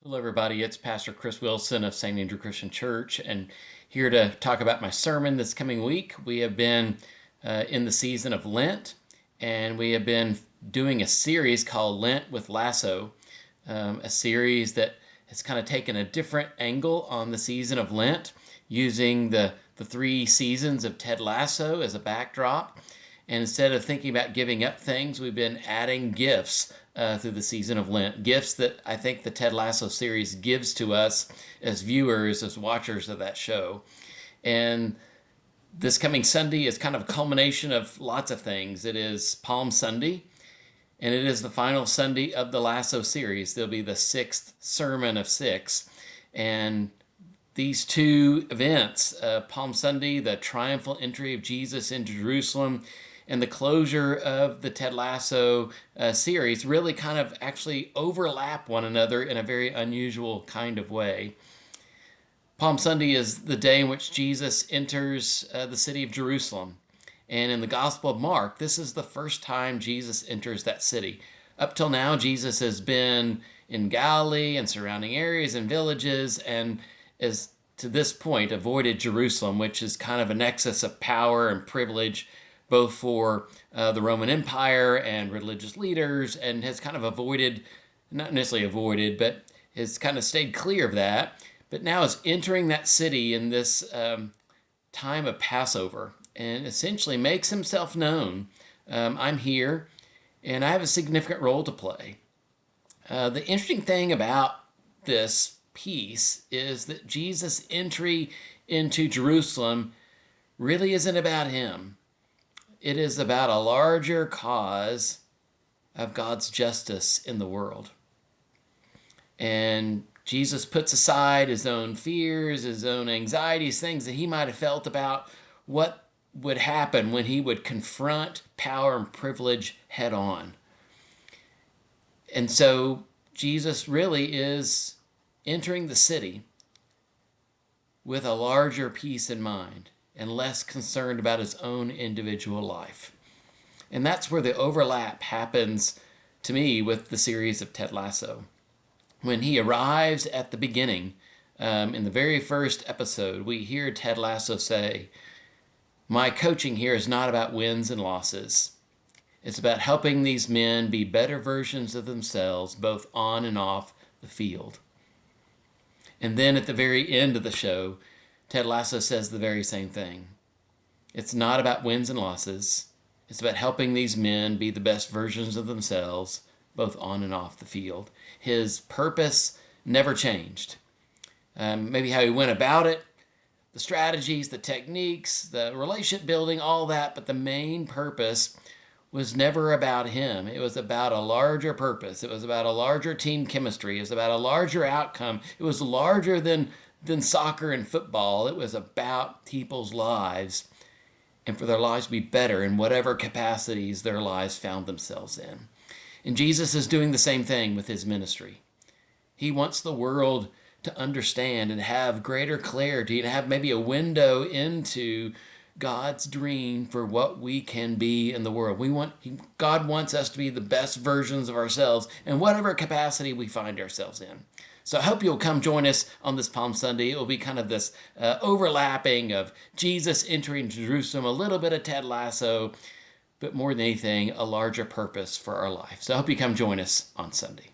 Hello, everybody. It's Pastor Chris Wilson of St. Andrew Christian Church, and here to talk about my sermon this coming week. We have been in the season of Lent, and we have been doing a series called Lent with Lasso, a series that has kind of taken a different angle on the season of Lent, using the three seasons of Ted Lasso as a backdrop. And instead of thinking about giving up things, we've been adding gifts through the season of Lent. Gifts that I think the Ted Lasso series gives to us as viewers, as watchers of that show. And this coming Sunday is kind of a culmination of lots of things. It is Palm Sunday, and it is the final Sunday of the Lasso series. There'll be the sixth sermon of six. And these two events, Palm Sunday, the triumphal entry of Jesus into Jerusalem, and the closure of the Ted Lasso series really kind of actually overlap one another in a very unusual kind of way. Palm Sunday is the day in which Jesus enters the city of Jerusalem. And in the Gospel of Mark, this is the first time Jesus enters that city. Up till now, Jesus has been in Galilee and surrounding areas and villages, and is to this point avoided Jerusalem, which is kind of a nexus of power and privilege both for the Roman Empire and religious leaders, and has kind of avoided, not necessarily avoided, but has kind of stayed clear of that. But now is entering that city in this time of Passover, and essentially makes himself known. I'm here, and I have a significant role to play. The interesting thing about this piece is that Jesus' entry into Jerusalem really isn't about him. It is about a larger cause of God's justice in the world. And Jesus puts aside his own fears, his own anxieties, things that he might have felt about what would happen when he would confront power and privilege head on. And so Jesus really is entering the city with a larger peace in mind, and less concerned about his own individual life. And that's where the overlap happens to me with the series of Ted Lasso. When he arrives at the beginning, in the very first episode, we hear Ted Lasso say, "My coaching here is not about wins and losses. It's about helping these men be better versions of themselves, both on and off the field." And then at the very end of the show, Ted Lasso says the very same thing. It's not about wins and losses. It's about helping these men be the best versions of themselves, both on and off the field. His purpose never changed. Maybe how he went about it, the strategies, the techniques, the relationship building, all that, but the main purpose was never about him. It was about a larger purpose. It was about a larger team chemistry. It was about a larger outcome. It was larger than soccer and football. It was about people's lives, and for their lives to be better in whatever capacities their lives found themselves in. And Jesus is doing the same thing with his ministry. He wants the world to understand and have greater clarity, and have maybe a window into God's dream for what we can be in the world. God wants us to be the best versions of ourselves in whatever capacity we find ourselves in. So I hope you'll come join us on this Palm Sunday. It will be kind of this overlapping of Jesus entering Jerusalem, a little bit of Ted Lasso, but more than anything, a larger purpose for our life. So I hope you come join us on Sunday.